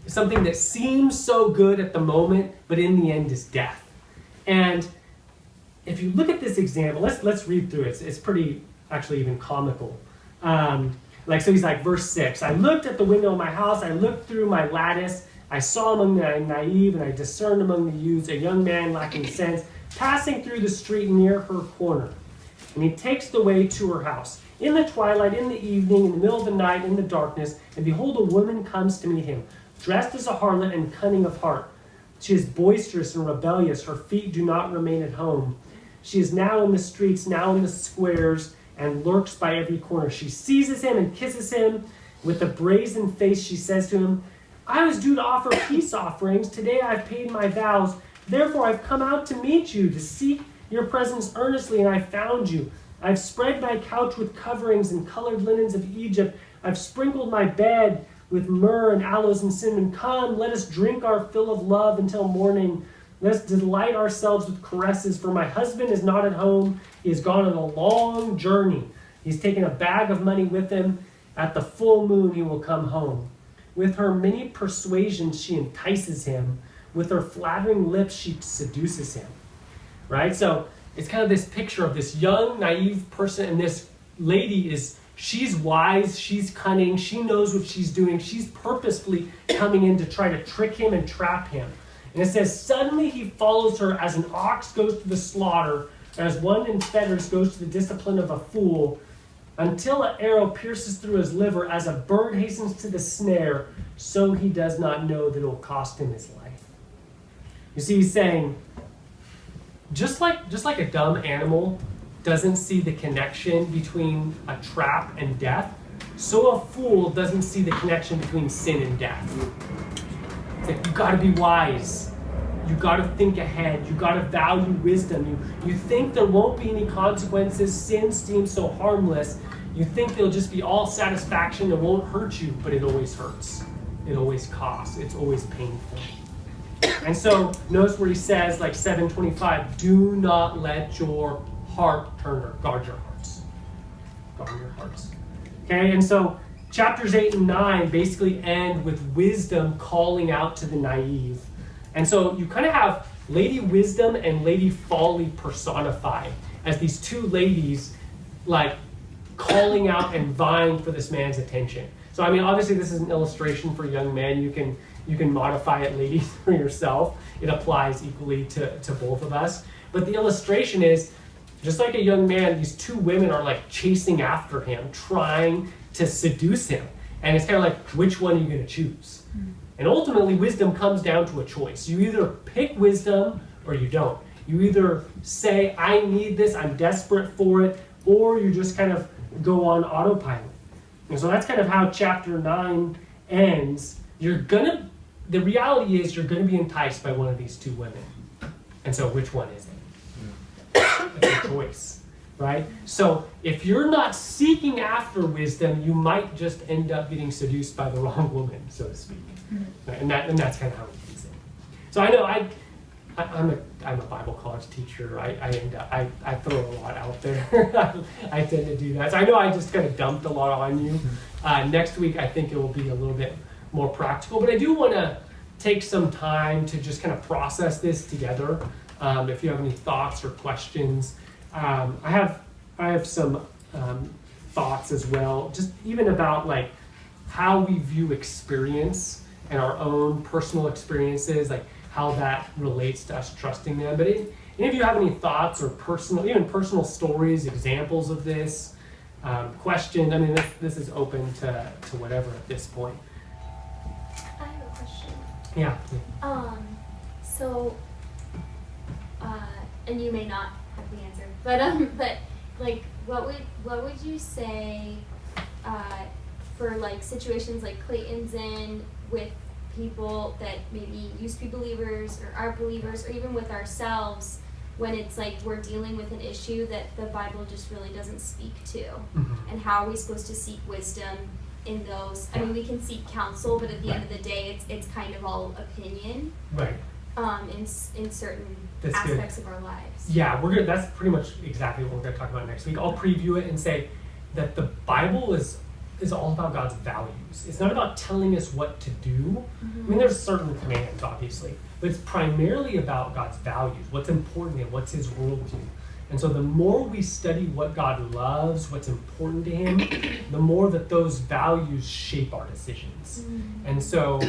something that seems so good at the moment, but in the end is death. And if you look at this example, let's read through it. It's pretty, actually even comical. So he's like, verse 6, I looked at the window of my house, I looked through my lattice, I saw among the naive, and I discerned among the youths a young man lacking sense, passing through the street near her corner. And he takes the way to her house. In the twilight, in the evening, in the middle of the night, in the darkness, and behold, a woman comes to meet him, dressed as a harlot and cunning of heart. She is boisterous and rebellious. Her feet do not remain at home. She is now in the streets, now in the squares, and lurks by every corner. She seizes him and kisses him. With a brazen face, she says to him, I was due to offer peace offerings. Today I've paid my vows. Therefore I've come out to meet you, to seek your presence earnestly, and I found you. I've spread my couch with coverings and colored linens of Egypt. I've sprinkled my bed with myrrh and aloes and cinnamon. Come, let us drink our fill of love until morning. Let's delight ourselves with caresses, for my husband is not at home. He has gone on a long journey. He's taken a bag of money with him. At the full moon he will come home. With her many persuasions she entices him. With her flattering lips she seduces him. Right? So it's kind of this picture of this young, naive person, and this lady she's wise, she's cunning, she knows what she's doing. She's purposefully coming in to try to trick him and trap him. And it says, suddenly he follows her as an ox goes to the slaughter, as one in fetters goes to the discipline of a fool, until an arrow pierces through his liver, as a bird hastens to the snare, so he does not know that it will cost him his life. You see, he's saying, just like a dumb animal doesn't see the connection between a trap and death, so a fool doesn't see the connection between sin and death. It's like, you gotta be wise. You gotta think ahead. You gotta value wisdom. You think there won't be any consequences. Sin seems so harmless. You think it'll just be all satisfaction. It won't hurt you, but it always hurts. It always costs. It's always painful. And so notice where he says, like 7:25, do not let your heart turn or guard your hearts. Guard your hearts. Okay, and so chapters 8 and 9 basically end with wisdom calling out to the naive. And so you kind of have Lady Wisdom and Lady Folly personified as these two ladies like calling out and vying for this man's attention. So I mean, obviously this is an illustration for young men. You can modify it, ladies, for yourself. It applies equally to both of us. But the illustration is, just like a young man, these two women are like chasing after him, trying to seduce him. And it's kind of like, which one are you going to choose? And ultimately, wisdom comes down to a choice. You either pick wisdom or you don't. You either say, I need this, I'm desperate for it, or you just kind of go on autopilot. And so that's kind of how chapter 9 ends. The reality is you're going to be enticed by one of these two women. And so which one is it? It's a choice. Right? So if you're not seeking after wisdom, you might just end up getting seduced by the wrong woman, so to speak. Right? And that's kind of how he sees it. So I know I'm a Bible college teacher. I throw a lot out there. I tend to do that. So I know I just kind of dumped a lot on you. Next week I think it will be a little bit more practical, but I do want to take some time to just kind of process this together. If you have any thoughts or questions. I have some thoughts as well, just even about like how we view experience and our own personal experiences, like how that relates to us trusting them. But any of you have any thoughts or personal stories, examples of this, questions? I mean, this is open to whatever at this point. I have a question. Yeah. And you may not have the answer, but like, what would you say for like situations like Clayton's in with people that maybe used to be believers or are believers, or even with ourselves, when it's like we're dealing with an issue that the Bible just really doesn't speak to, and how are we supposed to seek wisdom in those? I mean, we can seek counsel, but at the end of the day, it's kind of all opinion. Right. In certain aspects of our lives. Yeah, that's pretty much exactly what we're going to talk about next week. I'll preview it and say that the Bible is is all about God's values. It's not about telling us what to do. I mean, there's certain commands, obviously, but it's primarily about God's values, what's important and what's his worldview. And so the more we study what God loves, what's important to him, the more that those values shape our decisions. And so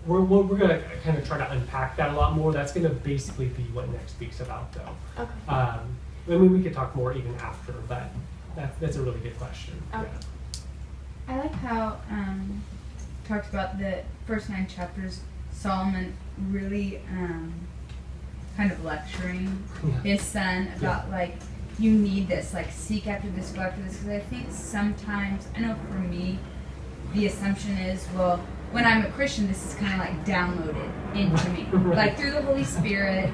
we're going to kind of try to unpack that a lot more. That's going to basically be what next week's about, though. Okay. I mean, we could talk more even after, but that's a really good question. Okay. Yeah. I like how talks about the first 9 chapters, Solomon really kind of lecturing his son about like, you need this, like seek after this, go after this. Because I think sometimes, I know for me, the assumption is, well, when I'm a Christian, this is kind of like downloaded into me. Like through the Holy Spirit,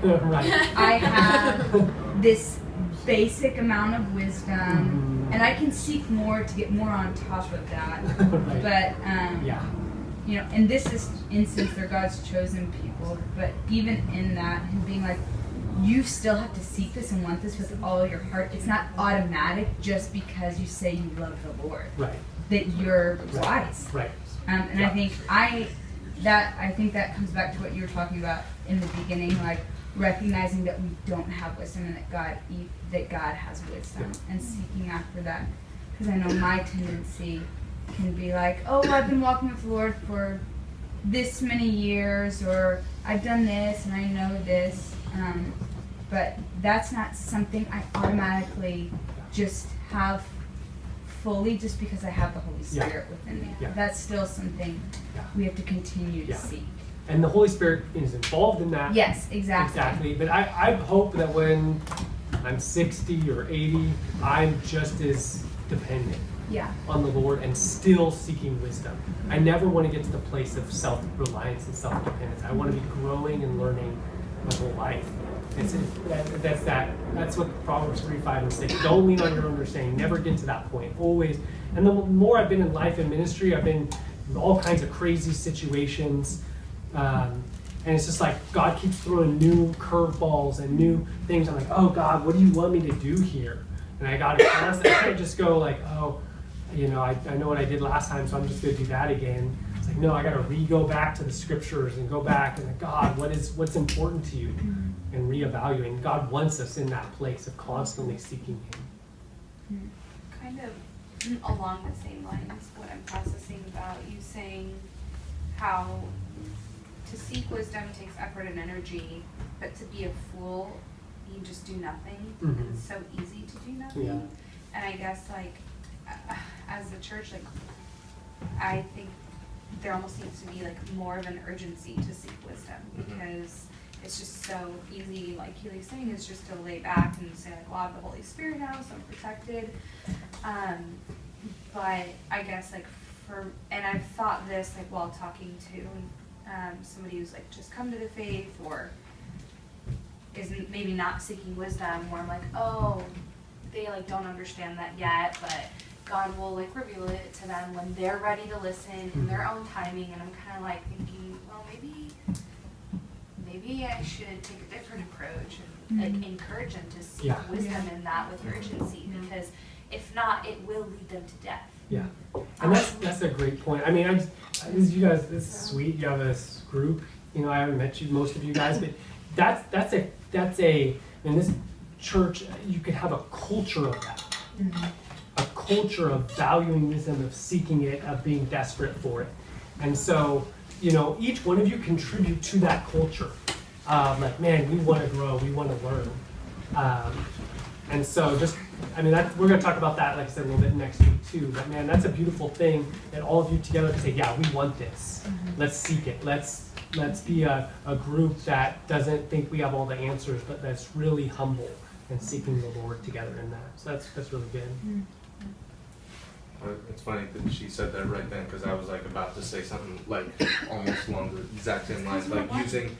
I have this basic amount of wisdom, and I can seek more to get more on top of that. But you know, in this instance, they're God's chosen people. But even in that, him being like, you still have to seek this and want this with all your heart. It's not automatic just because you say you love the Lord. Right. That you're wise. Right. And I think that comes back to what you were talking about in the beginning, like recognizing that we don't have wisdom and that God has wisdom, and seeking after that. Because I know my tendency can be like, oh, I've been walking with the Lord for this many years, or I've done this and I know this, but that's not something I automatically just have fully just because I have the Holy Spirit within me. That's still something we have to continue to seek. And the Holy Spirit is involved in that. Yes, exactly. Exactly. But I hope that when I'm 60 or 80, I'm just as dependent on the Lord and still seeking wisdom. I never want to get to the place of self-reliance and self-dependence. I want to be growing and learning my whole life. That's what Proverbs 3, 5, and 6. Don't lean on your understanding. Never get to that point. Always. And the more I've been in life and ministry, I've been in all kinds of crazy situations. And it's just like God keeps throwing new curveballs and new things. I'm like, oh God, what do you want me to do here? And I got to I can't just go like, oh, you know, I know what I did last time, so I'm just going to do that again. It's like, no, I got to go back to the scriptures and go back and like, God, what's important to you? And reevaluating. God wants us in that place of constantly seeking him. Kind of along the same lines, what I'm processing about you saying how to seek wisdom takes effort and energy, but to be a fool, you just do nothing. It's so easy to do nothing. And I guess like as a church, like I think there almost needs to be like more of an urgency to seek wisdom, because it's just so easy, like Keely's saying, is just to lay back and say like, well, I have the Holy Spirit now, so I'm protected. But I guess like and I've thought this like while talking to somebody who's like just come to the faith or is maybe not seeking wisdom, where I'm like, oh, they like don't understand that yet, but God will like reveal it to them when they're ready to listen in their own timing. And I'm kind of like thinking, well, maybe I should take a different approach and like encourage them to seek wisdom in that with urgency, because if not, it will lead them to death. Yeah, and that's a great point. I mean, you guys, this is sweet. You have this group. You know, I haven't met most of you guys, but that's a in this church you could have a culture of that. A culture of valuing wisdom, of seeking it, of being desperate for it. And so, you know, each one of you contribute to that culture. Like, man, we want to grow, we want to learn. And so we're going to talk about that, like I said, a little bit next week too. But man, that's a beautiful thing that all of you together can say, yeah, we want this. Let's seek it. Let's be a group that doesn't think we have all the answers, but that's really humble and seeking the Lord together in that. So that's really good. It's funny that she said that right then, because I was like about to say something like almost along the exact same lines, like using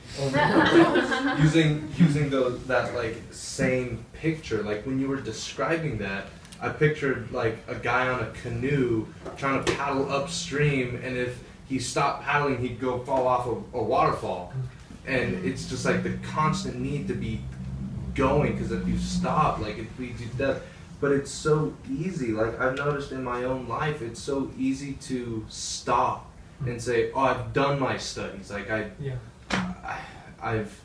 that like same picture. Like when you were describing that, I pictured like a guy on a canoe trying to paddle upstream, and if he stopped paddling, he'd go fall off a waterfall. And it's just like the constant need to be going, because if you stop, like it leads you to death. but it's so easy. Like I've noticed in my own life, it's so easy to stop and say, "Oh, I've done my studies." Like I've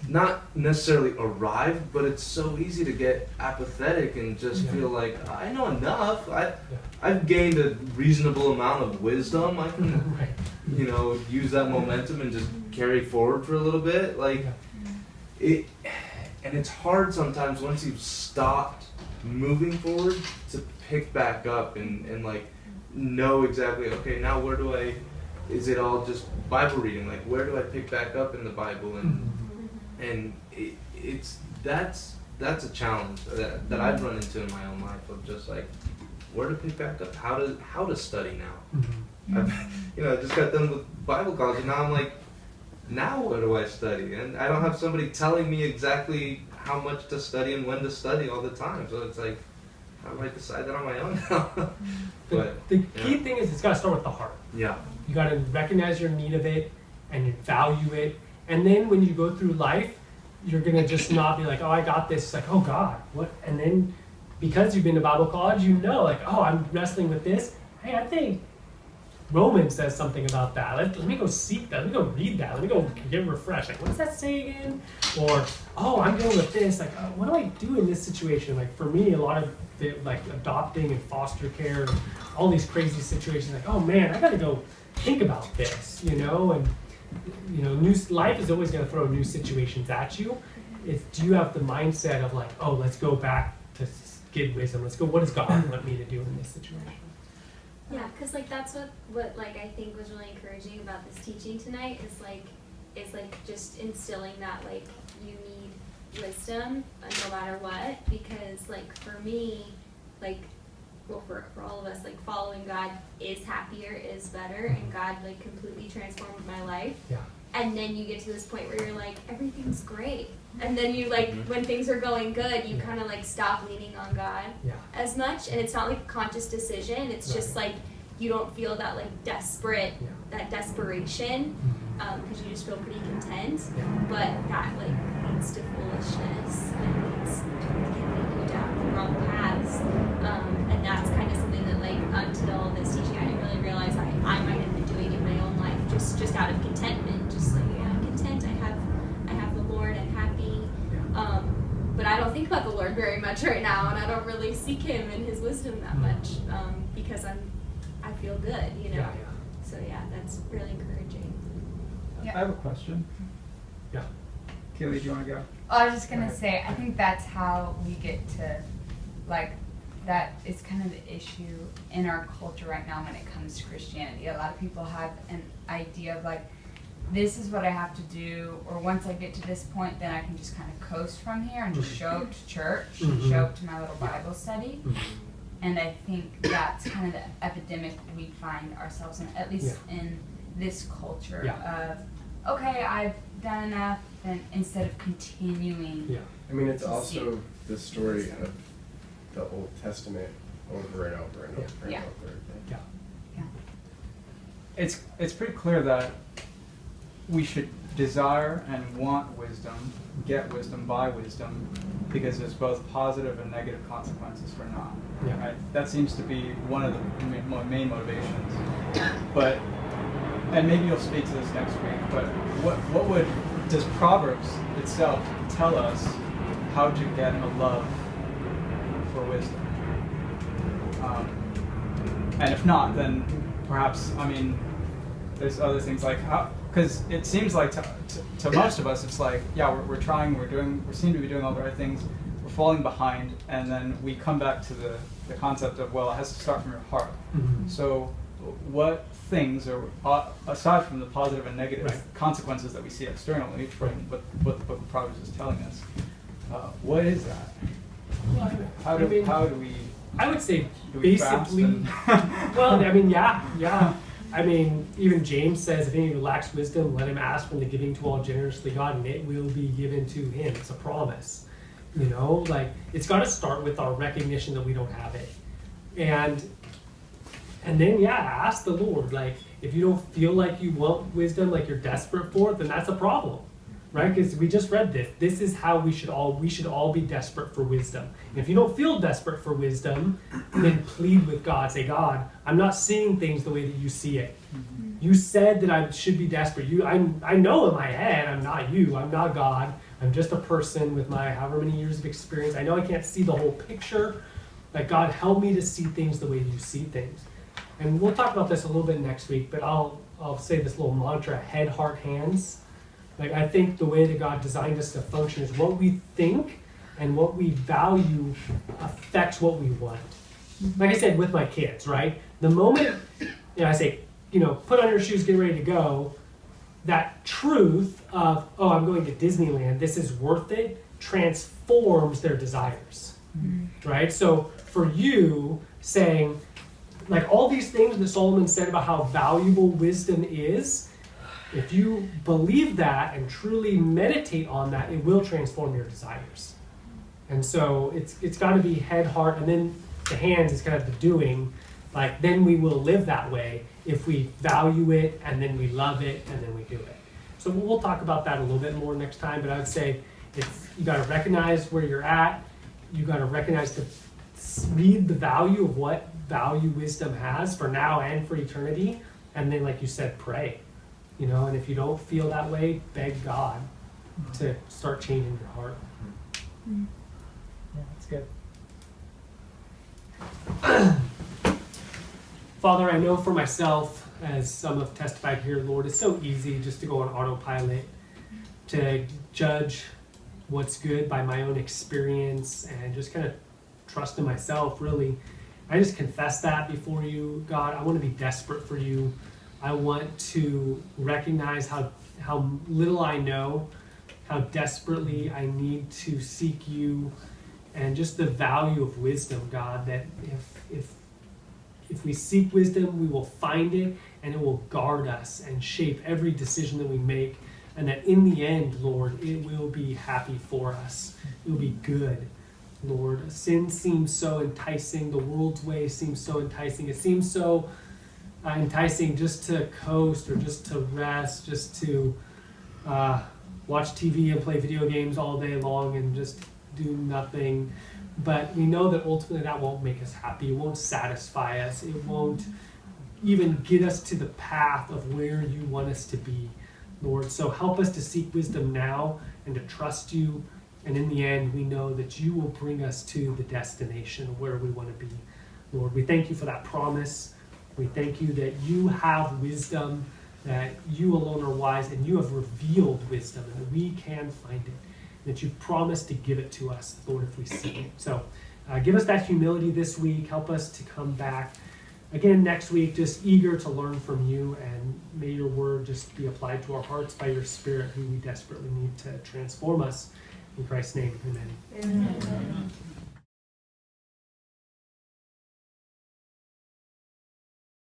not necessarily arrived, but it's so easy to get apathetic and just feel like I know enough. I've gained a reasonable amount of wisdom. I can, you know, use that momentum and just carry forward for a little bit. Like it, and it's hard sometimes once you've stopped moving forward to pick back up and like know exactly, okay, now where do I, is it all just Bible reading? Like where do I pick back up in the Bible? And that's a challenge that I've run into in my own life of just like where to pick back up, how to study now. I just got done with Bible college and now I'm like, now what do I study? And I don't have somebody telling me exactly how much to study and when to study all the time. So it's like, how do I decide that on my own now? But the key thing is it's got to start with the heart. Yeah. You got to recognize your need of it and you value it. And then when you go through life, you're going to just not be like, oh, I got this. It's like, oh, God, what? And then because you've been to Bible college, you know, like, oh, I'm wrestling with this. Hey, I think Romans says something about that. Let me go seek that. Let me go read that. Let me go get refreshed. Like, what does that say again? Or, oh, I'm dealing with this. Like, what do I do in this situation? Like, for me, a lot of the, like, adopting and foster care and all these crazy situations. Like, oh, man, I got to go think about this, you know? And, you know, life is always going to throw new situations at you. Do you have the mindset of, like, oh, let's go back to get wisdom. Let's go, what does God want me to do in this situation? Yeah, because like that's what like I think was really encouraging about this teaching tonight is like just instilling that like you need wisdom no matter what, because like for me, like well for all of us, like following God is happier, is better, and God like completely transformed my life. Yeah. And then you get to this point where you're like, everything's great. And then you like, when things are going good, you kind of like stop leaning on God as much. And it's not like a conscious decision. It's just like, you don't feel that like desperate, that desperation, because you just feel pretty content. But that like leads to foolishness and can lead you down the wrong paths. And that's kind of something that like until this teaching, I didn't really realize I might have been doing in my own life, just out of contentment, just like I'm content. I have the Lord. I'm happy. But I don't think about the Lord very much right now, and I don't really seek Him and His wisdom that much because I feel good, you know. So yeah, that's really encouraging. I have a question. Yeah. Kaylee, do you want to go? I was just gonna say, I think that's how we get to, like, that is kind of the issue in our culture right now when it comes to Christianity. A lot of people have an idea of like, this is what I have to do, or once I get to this point, then I can just kind of coast from here and just show up to church, show up to my little Bible study. And I think that's kind of the epidemic we find ourselves in, at least in this culture of, okay, I've done enough, and instead of continuing. I mean, it's also the story of the Old Testament over and over and over and over again. It's pretty clear that we should desire and want wisdom, get wisdom by wisdom, because there's both positive and negative consequences for not. Right? That seems to be one of the main motivations. But, and maybe you'll speak to this next week, but does Proverbs itself tell us how to get a love for wisdom? And if not, then perhaps, I mean, there's other things like how, because it seems like to most of us, it's like, we're trying, we seem to be doing all the right things, we're falling behind, and then we come back to the concept of, well, it has to start from your heart. So what things, or aside from the positive and negative consequences that we see externally from what the book of Proverbs is telling us, what is that? Well, How do we? I would say Do we fast basically, and- well, I mean, yeah. I mean, even James says, if any of you lacks wisdom, let him ask from the giving to all generously God, and it will be given to him. It's a promise. You know, like, it's got to start with our recognition that we don't have it. And then, ask the Lord. Like, if you don't feel like you want wisdom, like you're desperate for it, then that's a problem. right? Because we just read this. This is how we should all be desperate for wisdom. And if you don't feel desperate for wisdom, then plead with God. Say, God, I'm not seeing things the way that you see it. You said that I should be desperate. I know in my head I'm not you. I'm not God. I'm just a person with my however many years of experience. I know I can't see the whole picture. Like, God, help me to see things the way you see things. And we'll talk about this a little bit next week, but I'll say this little mantra: head, heart, hands. Like, I think the way that God designed us to function is what we think and what we value affects what we want. Like I said with my kids, right? The moment I say, put on your shoes, get ready to go, that truth of, oh, I'm going to Disneyland, this is worth it, transforms their desires, right? So for you saying, like, all these things that Solomon said about how valuable wisdom is, if you believe that and truly meditate on that, it will transform your desires. And so it's got to be head, heart, and then the hands is kind of the doing. Like, then we will live that way if we value it, and then we love it, and then we do it. So we'll talk about that a little bit more next time, but I would say you got to recognize where you're at. You got to recognize read the value of what value wisdom has for now and for eternity, and then, like you said, pray. And if you don't feel that way, beg God to start changing your heart. Yeah, that's good. Father, I know for myself, as some have testified here, Lord, it's so easy just to go on autopilot, to judge what's good by my own experience and just kind of trust in myself, really. I just confess that before you, God. I want to be desperate for you. I want to recognize how little I know, how desperately I need to seek you, and just the value of wisdom, God, that if we seek wisdom, we will find it, and it will guard us and shape every decision that we make, and that in the end, Lord, it will be happy for us. It will be good, Lord. Sin seems so enticing. The world's way seems so enticing. It seems so enticing just to coast or just to rest, just to watch TV and play video games all day long and just do nothing. But we know that ultimately that won't make us happy. It won't satisfy us. It won't even get us to the path of where you want us to be, Lord. So help us to seek wisdom now and to trust you. And in the end, we know that you will bring us to the destination where we want to be. Lord, we thank you for that promise. We thank you that you have wisdom, that you alone are wise, and you have revealed wisdom, and that we can find it, and that you've promised to give it to us, Lord, if we seek it. So give us that humility this week. Help us to come back again next week, just eager to learn from you, and may your word just be applied to our hearts by your Spirit, who we desperately need to transform us. In Christ's name, amen. Amen.